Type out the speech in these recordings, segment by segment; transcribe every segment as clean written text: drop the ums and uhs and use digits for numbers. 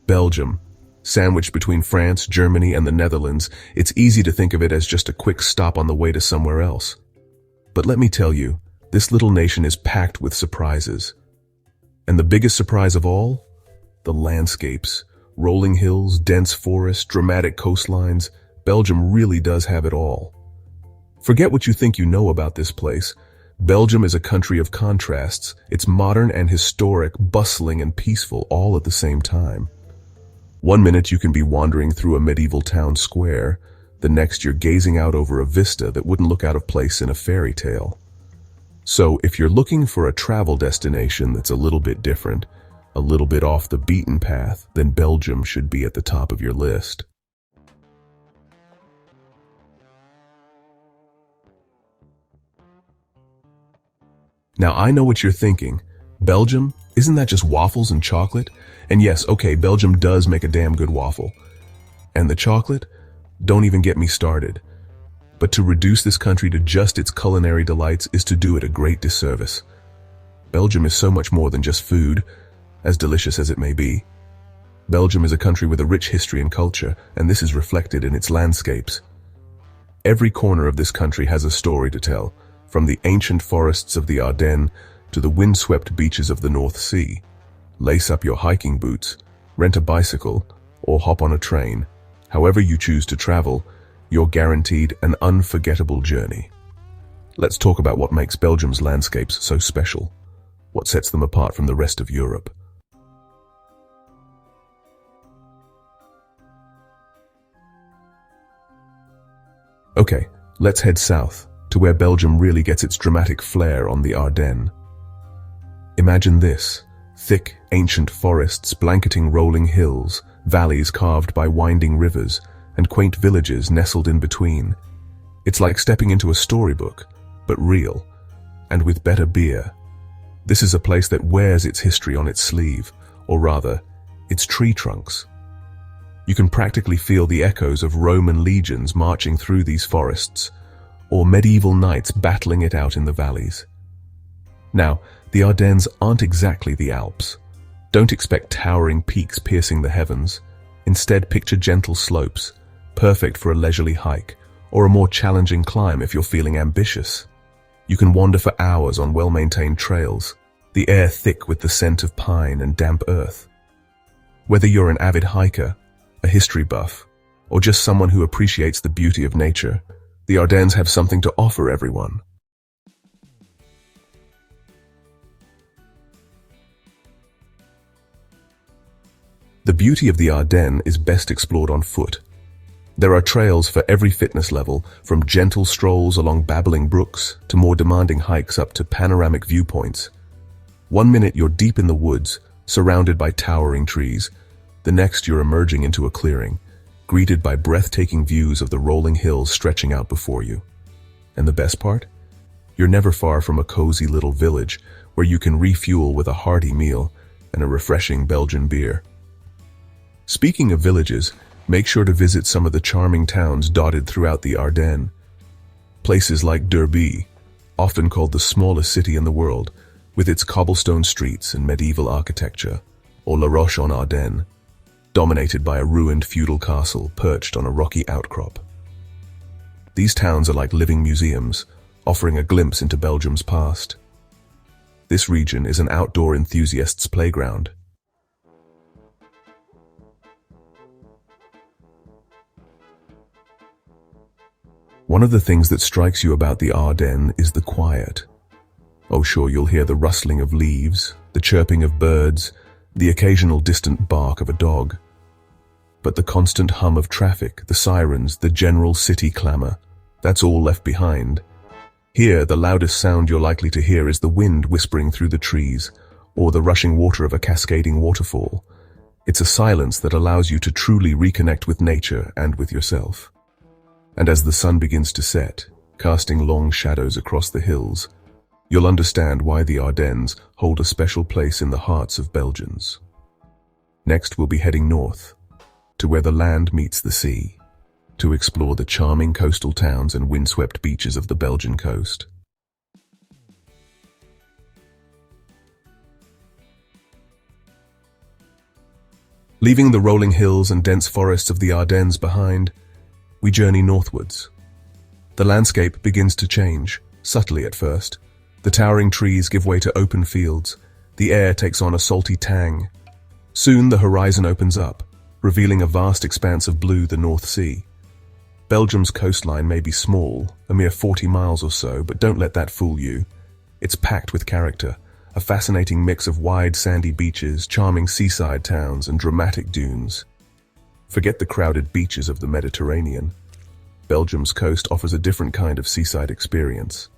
Belgium. Sandwiched between France, Germany, and the Netherlands, it's easy to think of it as just a quick stop on the way to somewhere else. But let me tell you, this little nation is packed with surprises. And the biggest surprise of all? The landscapes. Rolling hills, dense forests, dramatic coastlines. Belgium really does have it all. Forget what you think you know about this place. Belgium is a country of contrasts. It's modern and historic, bustling and peaceful all at the same time. One minute you can be wandering through a medieval town square, the next you're gazing out over a vista that wouldn't look out of place in a fairy tale. So if you're looking for a travel destination that's a little bit different, a little bit off the beaten path, then Belgium should be at the top of your list. Now I know what you're thinking. Belgium? Isn't that just waffles and chocolate? And yes, okay, Belgium does make a damn good waffle. And the chocolate? Don't even get me started. But to reduce this country to just its culinary delights is to do it a great disservice. Belgium is so much more than just food, as delicious as it may be. Belgium is a country with a rich history and culture, and this is reflected in its landscapes. Every corner of this country has a story to tell, from the ancient forests of the Ardennes to the windswept beaches of the North Sea. Lace up your hiking boots, rent a bicycle, or hop on a train. However you choose to travel, you're guaranteed an unforgettable journey. Let's talk about what makes Belgium's landscapes so special. What sets them apart from the rest of Europe? Okay, let's head south, to where Belgium really gets its dramatic flair on the Ardennes. Imagine this: thick, ancient forests blanketing rolling hills, valleys carved by winding rivers, and quaint villages nestled in between. It's like stepping into a storybook, but real, and with better beer. This is a place that wears its history on its sleeve, or rather, its tree trunks. You can practically feel the echoes of Roman legions marching through these forests, or medieval knights battling it out in the valleys. Now, the Ardennes aren't exactly the Alps. Don't expect towering peaks piercing the heavens. Instead, picture gentle slopes, perfect for a leisurely hike, or a more challenging climb if you're feeling ambitious. You can wander for hours on well-maintained trails, the air thick with the scent of pine and damp earth. Whether you're an avid hiker, a history buff, or just someone who appreciates the beauty of nature, the Ardennes have something to offer everyone. The beauty of the Ardennes is best explored on foot. There are trails for every fitness level, from gentle strolls along babbling brooks to more demanding hikes up to panoramic viewpoints. One minute you're deep in the woods, surrounded by towering trees. The next you're emerging into a clearing, greeted by breathtaking views of the rolling hills stretching out before you. And the best part? You're never far from a cozy little village where you can refuel with a hearty meal and a refreshing Belgian beer. Speaking of villages, make sure to visit some of the charming towns dotted throughout the Ardennes. Places like Derby, often called the smallest city in the world, with its cobblestone streets and medieval architecture, or La Roche-en-Ardennes, dominated by a ruined feudal castle perched on a rocky outcrop. These towns are like living museums, offering a glimpse into Belgium's past. This region is an outdoor enthusiast's playground. One of the things that strikes you about the Ardennes is the quiet. Oh sure, you'll hear the rustling of leaves, the chirping of birds, the occasional distant bark of a dog. But the constant hum of traffic, the sirens, the general city clamor, that's all left behind. Here, the loudest sound you're likely to hear is the wind whispering through the trees, or the rushing water of a cascading waterfall. It's a silence that allows you to truly reconnect with nature and with yourself. And as the sun begins to set, casting long shadows across the hills, you'll understand why the Ardennes hold a special place in the hearts of Belgians. Next, we'll be heading north, to where the land meets the sea, to explore the charming coastal towns and windswept beaches of the Belgian coast. Leaving the rolling hills and dense forests of the Ardennes behind, we journey northwards. The landscape begins to change, subtly at first. The towering trees give way to open fields. The air takes on a salty tang. Soon the horizon opens up, revealing a vast expanse of blue, the North Sea. Belgium's coastline may be small, a mere 40 miles or so, but don't let that fool you. It's packed with character, a fascinating mix of wide sandy beaches, charming seaside towns, and dramatic dunes. Forget the crowded beaches of the Mediterranean. Belgium's coast offers a different kind of seaside experience.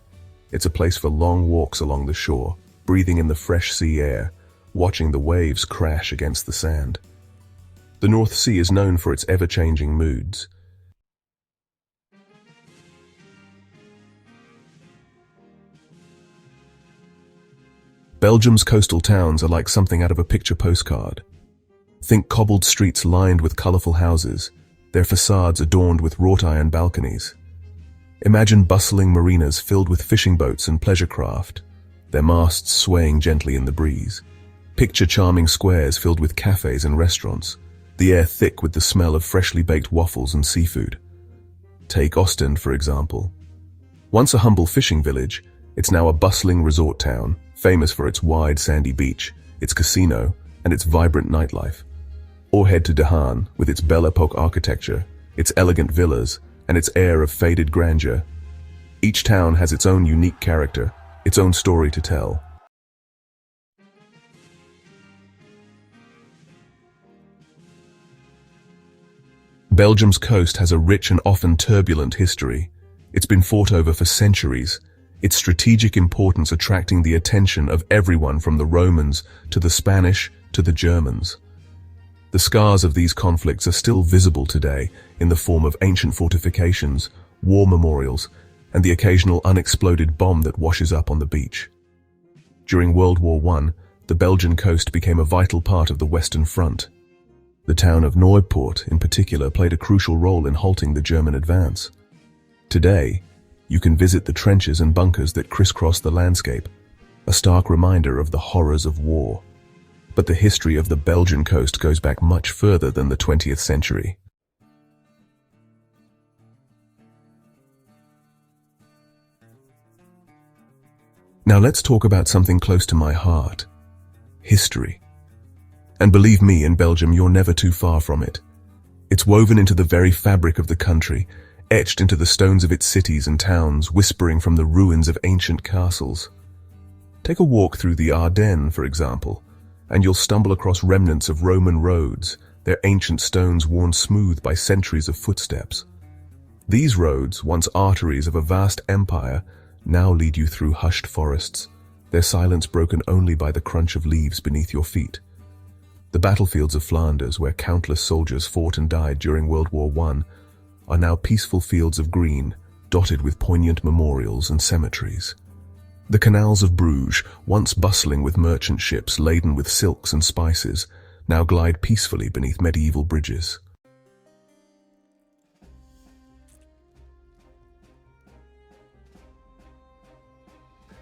It's a place for long walks along the shore, breathing in the fresh sea air, watching the waves crash against the sand. The North Sea is known for its ever-changing moods. Belgium's coastal towns are like something out of a picture postcard. Think cobbled streets lined with colorful houses, their facades adorned with wrought-iron balconies. Imagine bustling marinas filled with fishing boats and pleasure craft, their masts swaying gently in the breeze. Picture charming squares filled with cafes and restaurants, the air thick with the smell of freshly baked waffles and seafood. Take Ostend, for example. Once a humble fishing village, it's now a bustling resort town, famous for its wide sandy beach, its casino, and its vibrant nightlife. Or head to Dahan, with its Belle Epoque architecture, its elegant villas, and its air of faded grandeur. Each town has its own unique character, its own story to tell. Belgium's coast has a rich and often turbulent history. It's been fought over for centuries, its strategic importance attracting the attention of everyone from the Romans to the Spanish to the Germans. The scars of these conflicts are still visible today in the form of ancient fortifications, war memorials, and the occasional unexploded bomb that washes up on the beach. During World War I, the Belgian coast became a vital part of the Western Front. The town of Nieuwpoort, in particular, played a crucial role in halting the German advance. Today, you can visit the trenches and bunkers that crisscross the landscape, a stark reminder of the horrors of war. But the history of the Belgian coast goes back much further than the 20th century. Now let's talk about something close to my heart: history. And believe me, in Belgium, you're never too far from it. It's woven into the very fabric of the country, etched into the stones of its cities and towns, whispering from the ruins of ancient castles. Take a walk through the Ardennes, for example, and you'll stumble across remnants of Roman roads, their ancient stones worn smooth by centuries of footsteps. These roads, once arteries of a vast empire, now lead you through hushed forests, their silence broken only by the crunch of leaves beneath your feet. The battlefields of Flanders, where countless soldiers fought and died during World War I, are now peaceful fields of green, dotted with poignant memorials and cemeteries. The canals of Bruges, once bustling with merchant ships laden with silks and spices, now glide peacefully beneath medieval bridges.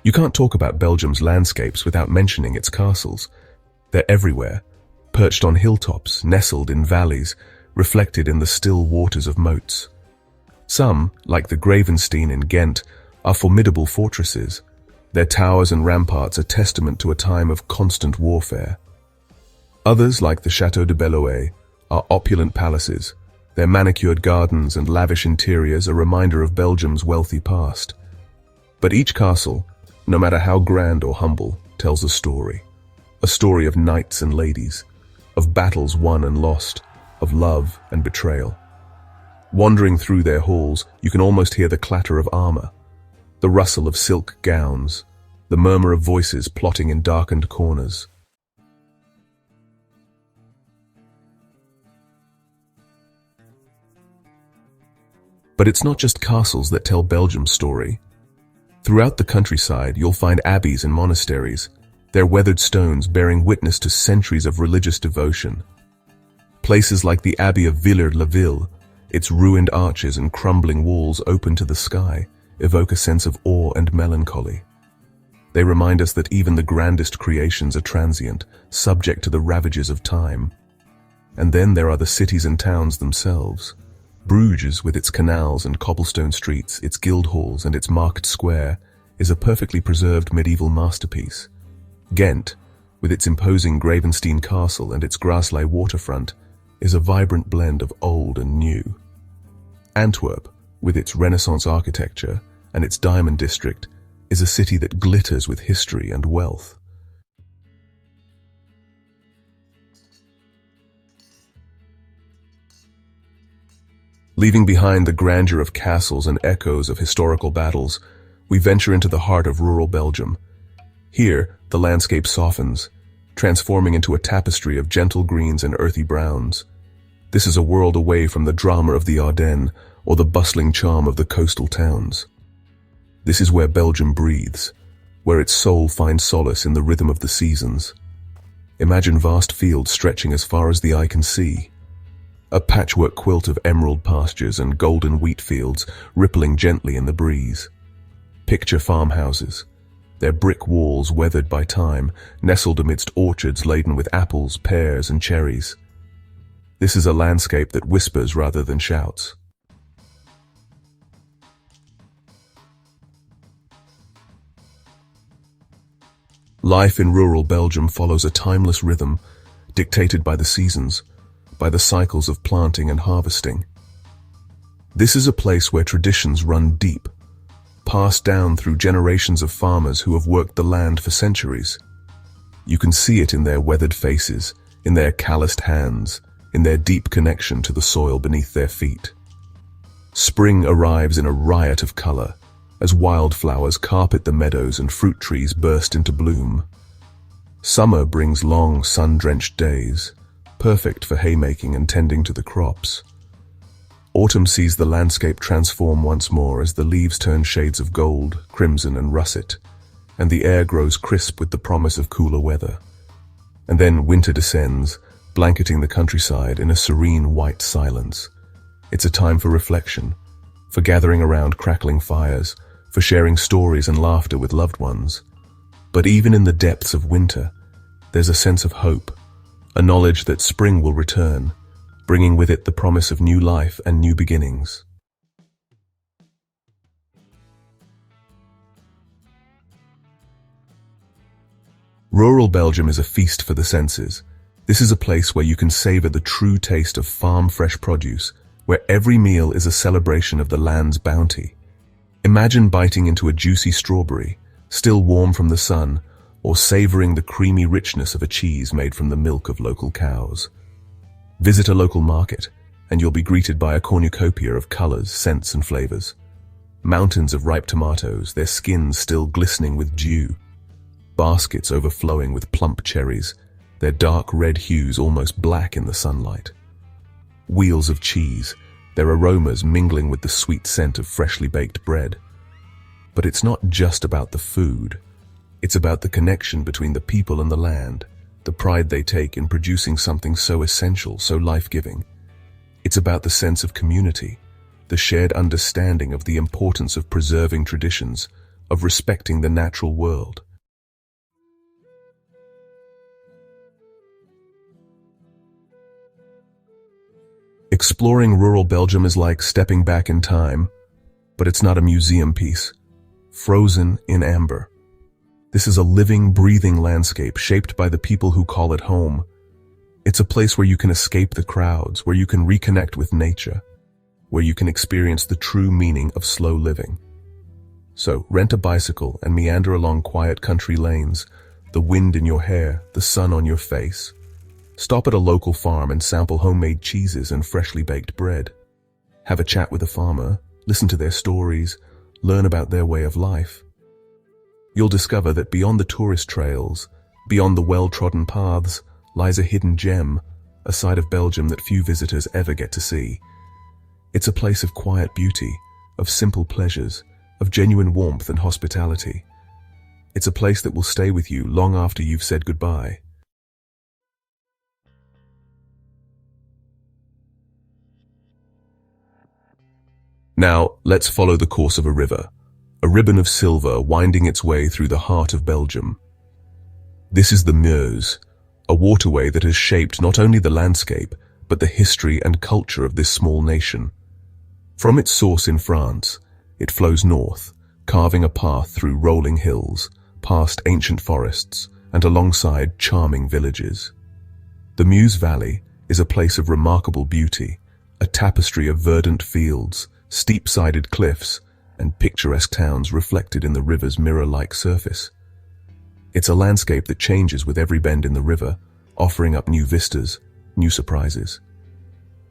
You can't talk about Belgium's landscapes without mentioning its castles. They're everywhere, perched on hilltops, nestled in valleys, reflected in the still waters of moats. Some, like the Gravenstein in Ghent, are formidable fortresses. Their towers and ramparts are testament to a time of constant warfare. Others, like the Château de Belloé, are opulent palaces. Their manicured gardens and lavish interiors are a reminder of Belgium's wealthy past. But each castle, no matter how grand or humble, tells a story of knights and ladies, of battles won and lost, of love and betrayal. Wandering through their halls, you can almost hear the clatter of armor, the rustle of silk gowns, the murmur of voices plotting in darkened corners. But it's not just castles that tell Belgium's story. Throughout the countryside, you'll find abbeys and monasteries, their weathered stones bearing witness to centuries of religious devotion. Places like the Abbey of Villers-la-Ville, its ruined arches and crumbling walls open to the sky, evoke a sense of awe and melancholy. They remind us that even the grandest creations are transient, subject to the ravages of time. And then there are the cities and towns themselves. Bruges, with its canals and cobblestone streets, its guild halls and its market square, is a perfectly preserved medieval masterpiece. Ghent, with its imposing Gravenstein castle and its Graaslei waterfront, is a vibrant blend of old and new. Antwerp, with its Renaissance architecture and its diamond district, is a city that glitters with history and wealth. Leaving behind the grandeur of castles and echoes of historical battles, we venture into the heart of rural Belgium. Here, the landscape softens, transforming into a tapestry of gentle greens and earthy browns. This is a world away from the drama of the Ardennes or the bustling charm of the coastal towns. This is where Belgium breathes, where its soul finds solace in the rhythm of the seasons. Imagine vast fields stretching as far as the eye can see. A patchwork quilt of emerald pastures and golden wheat fields rippling gently in the breeze. Picture farmhouses, their brick walls weathered by time, nestled amidst orchards laden with apples, pears, and cherries. This is a landscape that whispers rather than shouts. Life in rural Belgium follows a timeless rhythm, dictated by the seasons, by the cycles of planting and harvesting. This is a place where traditions run deep, passed down through generations of farmers who have worked the land for centuries. You can see it in their weathered faces, in their calloused hands, in their deep connection to the soil beneath their feet. Spring arrives in a riot of color, as wildflowers carpet the meadows and fruit trees burst into bloom. Summer brings long, sun-drenched days, perfect for haymaking and tending to the crops. Autumn sees the landscape transform once more as the leaves turn shades of gold, crimson, and russet, and the air grows crisp with the promise of cooler weather. And then winter descends, blanketing the countryside in a serene white silence. It's a time for reflection, for gathering around crackling fires, for sharing stories and laughter with loved ones. But even in the depths of winter, there's a sense of hope, a knowledge that spring will return, bringing with it the promise of new life and new beginnings. Rural Belgium is a feast for the senses. This is a place where you can savor the true taste of farm-fresh produce, where every meal is a celebration of the land's bounty. Imagine biting into a juicy strawberry, still warm from the sun, or savoring the creamy richness of a cheese made from the milk of local cows. Visit a local market, and you'll be greeted by a cornucopia of colors, scents, and flavors. Mountains of ripe tomatoes, their skins still glistening with dew. Baskets overflowing with plump cherries, their dark red hues almost black in the sunlight. Wheels of cheese, their aromas mingling with the sweet scent of freshly baked bread. But it's not just about the food. It's about the connection between the people and the land, the pride they take in producing something so essential, so life-giving. It's about the sense of community, the shared understanding of the importance of preserving traditions, of respecting the natural world. Exploring rural Belgium is like stepping back in time, but it's not a museum piece, frozen in amber. This is a living, breathing landscape shaped by the people who call it home. It's a place where you can escape the crowds, where you can reconnect with nature, where you can experience the true meaning of slow living. So, rent a bicycle and meander along quiet country lanes, the wind in your hair, the sun on your face. Stop at a local farm and sample homemade cheeses and freshly baked bread. Have a chat with a farmer, listen to their stories, learn about their way of life. You'll discover that beyond the tourist trails, beyond the well-trodden paths, lies a hidden gem, a side of Belgium that few visitors ever get to see. It's a place of quiet beauty, of simple pleasures, of genuine warmth and hospitality. It's a place that will stay with you long after you've said goodbye. Now, let's follow the course of a river, a ribbon of silver winding its way through the heart of Belgium. This is the Meuse, a waterway that has shaped not only the landscape, but the history and culture of this small nation. From its source in France, it flows north, carving a path through rolling hills, past ancient forests, and alongside charming villages. The Meuse Valley is a place of remarkable beauty, a tapestry of verdant fields, steep-sided cliffs, and picturesque towns reflected in the river's mirror-like surface. It's a landscape that changes with every bend in the river, offering up new vistas, new surprises.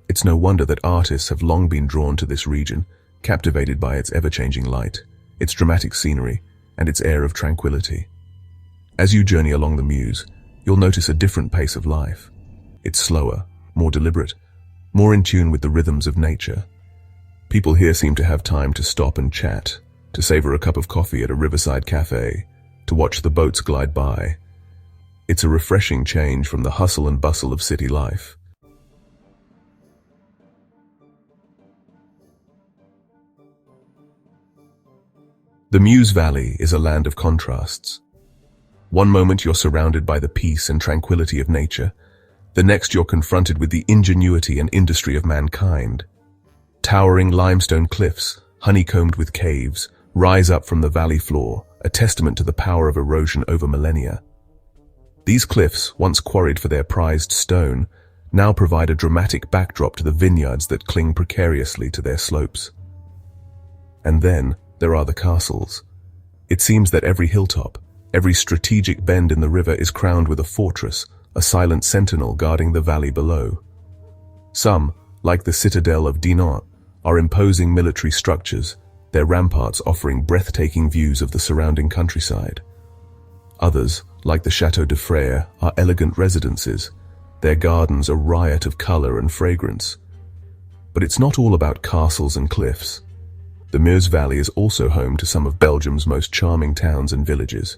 It's no wonder that artists have long been drawn to this region, captivated by its ever-changing light, its dramatic scenery, and its air of tranquility. As you journey along the Meuse, you'll notice a different pace of life. It's slower, more deliberate, more in tune with the rhythms of nature. People here seem to have time to stop and chat, to savor a cup of coffee at a riverside cafe, to watch the boats glide by. It's a refreshing change from the hustle and bustle of city life. The Meuse Valley is a land of contrasts. One moment you're surrounded by the peace and tranquility of nature, the next you're confronted with the ingenuity and industry of mankind. Towering limestone cliffs, honeycombed with caves, rise up from the valley floor, a testament to the power of erosion over millennia. These cliffs, once quarried for their prized stone, now provide a dramatic backdrop to the vineyards that cling precariously to their slopes. And then, there are the castles. It seems that every hilltop, every strategic bend in the river is crowned with a fortress, a silent sentinel guarding the valley below. Some, like the citadel of Dinant, are imposing military structures, their ramparts offering breathtaking views of the surrounding countryside. Others, like the Château de Frères, are elegant residences, their gardens a riot of color and fragrance. But it's not all about castles and cliffs. The Meuse Valley is also home to some of Belgium's most charming towns and villages.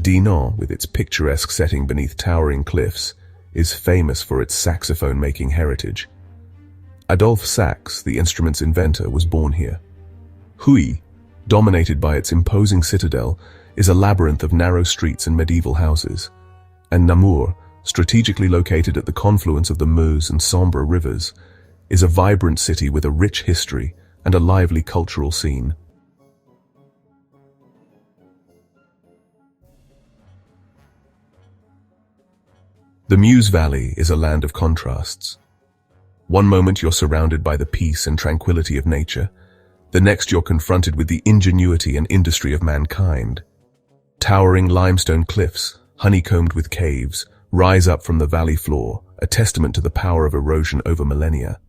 Dinant, with its picturesque setting beneath towering cliffs, is famous for its saxophone-making heritage. Adolphe Sax, the instrument's inventor, was born here. Huy, dominated by its imposing citadel, is a labyrinth of narrow streets and medieval houses. And Namur, strategically located at the confluence of the Meuse and Sambre rivers, is a vibrant city with a rich history and a lively cultural scene. The Meuse Valley is a land of contrasts. One moment you're surrounded by the peace and tranquility of nature, the next you're confronted with the ingenuity and industry of mankind. Towering limestone cliffs, honeycombed with caves, rise up from the valley floor, a testament to the power of erosion over millennia.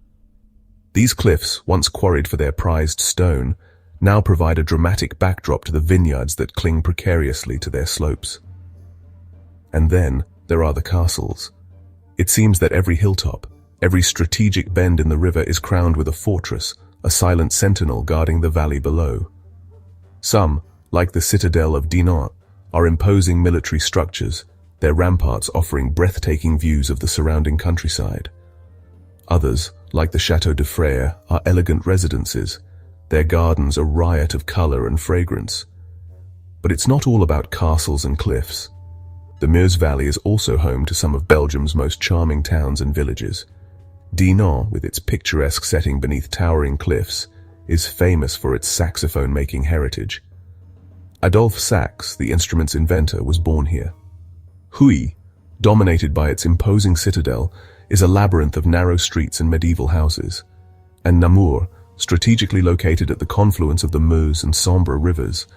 These cliffs, once quarried for their prized stone, now provide a dramatic backdrop to the vineyards that cling precariously to their slopes. And then, there are the castles. It seems that every hilltop, every strategic bend in the river is crowned with a fortress, a silent sentinel guarding the valley below. Some, like the citadel of Dinant, are imposing military structures, their ramparts offering breathtaking views of the surrounding countryside. Others, like the Château de Frères, are elegant residences, their gardens a riot of color and fragrance. But it's not all about castles and cliffs. The Meuse Valley is also home to some of Belgium's most charming towns and villages. Dinant, with its picturesque setting beneath towering cliffs, is famous for its saxophone-making heritage. Adolphe Sax, the instrument's inventor, was born here. Huy, dominated by its imposing citadel, is a labyrinth of narrow streets and medieval houses. And Namur, strategically located at the confluence of the Meuse and Sambre rivers,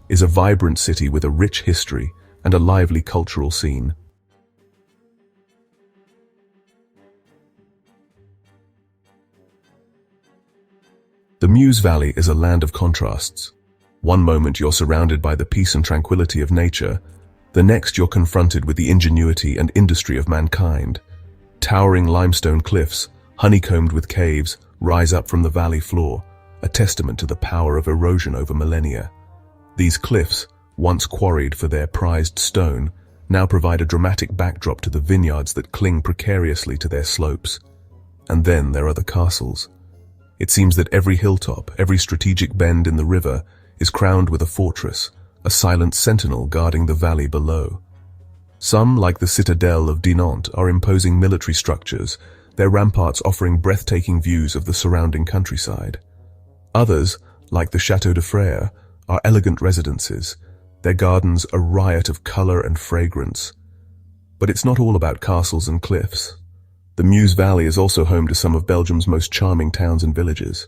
is a vibrant city with a rich history and a lively cultural scene. The Meuse Valley is a land of contrasts. One moment you're surrounded by the peace and tranquility of nature, the next you're confronted with the ingenuity and industry of mankind. Towering limestone cliffs, honeycombed with caves, rise up from the valley floor, a testament to the power of erosion over millennia. These cliffs, once quarried for their prized stone, now provide a dramatic backdrop to the vineyards that cling precariously to their slopes. And then there are the castles. It seems that every hilltop, every strategic bend in the river, is crowned with a fortress, a silent sentinel guarding the valley below. Some, like the citadel of Dinant, are imposing military structures, their ramparts offering breathtaking views of the surrounding countryside. Others, like the Chateau de Frères, are elegant residences, their gardens a riot of color and fragrance. But it's not all about castles and cliffs. The Meuse Valley is also home to some of Belgium's most charming towns and villages.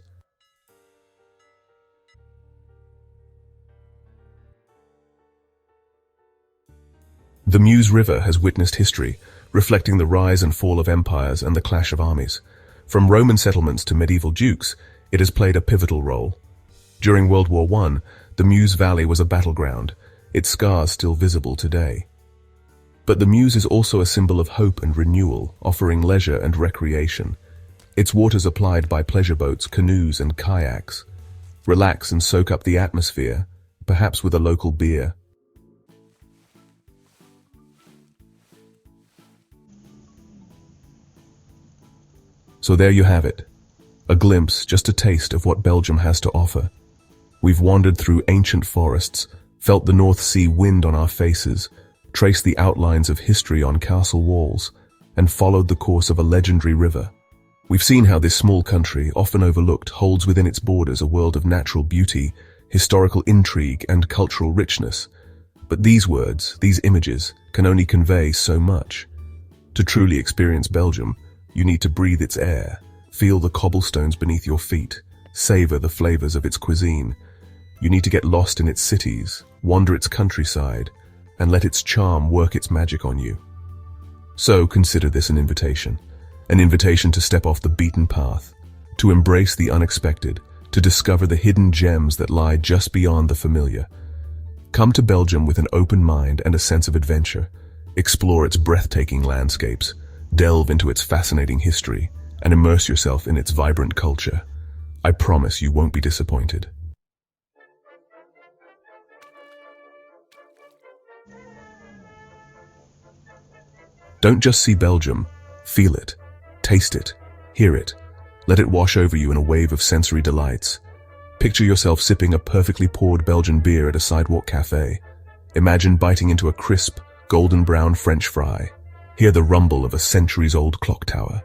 The Meuse River has witnessed history, reflecting the rise and fall of empires and the clash of armies. From Roman settlements to medieval dukes, it has played a pivotal role. During World War I, the Meuse Valley was a battleground, its scars still visible today. But the Meuse is also a symbol of hope and renewal, offering leisure and recreation. Its waters are plied by pleasure boats, canoes, and kayaks. Relax and soak up the atmosphere, perhaps with a local beer. So there you have it. A glimpse, just a taste of what Belgium has to offer. We've wandered through ancient forests, felt the North Sea wind on our faces, traced the outlines of history on castle walls, and followed the course of a legendary river. We've seen how this small country, often overlooked, holds within its borders a world of natural beauty, historical intrigue, and cultural richness. But these words, these images, can only convey so much. To truly experience Belgium, you need to breathe its air, feel the cobblestones beneath your feet, savor the flavors of its cuisine. You need to get lost in its cities, wander its countryside, and let its charm work its magic on you. So consider this an invitation to step off the beaten path, to embrace the unexpected, to discover the hidden gems that lie just beyond the familiar. Come to Belgium with an open mind and a sense of adventure. Explore its breathtaking landscapes, delve into its fascinating history, and immerse yourself in its vibrant culture. I promise you won't be disappointed. Don't just see Belgium, feel it, taste it, hear it. Let it wash over you in a wave of sensory delights. Picture yourself sipping a perfectly poured Belgian beer at a sidewalk cafe. Imagine biting into a crisp, golden brown French fry. Hear the rumble of a centuries-old clock tower.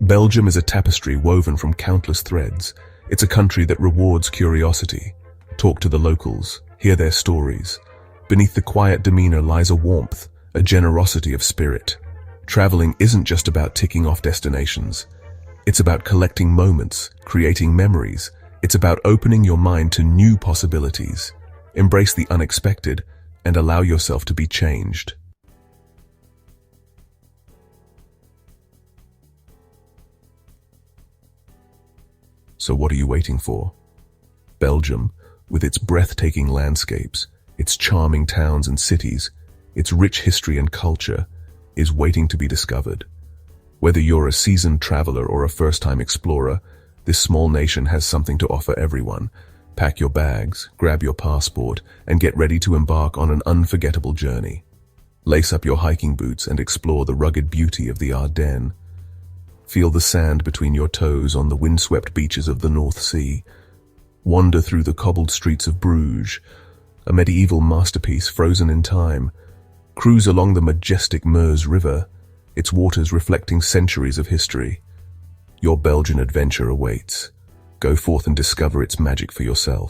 Belgium is a tapestry woven from countless threads. It's a country that rewards curiosity. Talk to the locals, hear their stories. Beneath the quiet demeanor lies a warmth, a generosity of spirit. Traveling isn't just about ticking off destinations. It's about collecting moments, creating memories. It's about opening your mind to new possibilities. Embrace the unexpected and allow yourself to be changed. So what are you waiting for? Belgium, with its breathtaking landscapes, its charming towns and cities, its rich history and culture, is waiting to be discovered. Whether you're a seasoned traveler or a first-time explorer, this small nation has something to offer everyone. Pack your bags, grab your passport, and get ready to embark on an unforgettable journey. Lace up your hiking boots and explore the rugged beauty of the Ardennes. Feel the sand between your toes on the windswept beaches of the North Sea. Wander through the cobbled streets of Bruges, a medieval masterpiece frozen in time. Cruise along the majestic Meuse River, its waters reflecting centuries of history. Your Belgian adventure awaits. Go forth and discover its magic for yourself.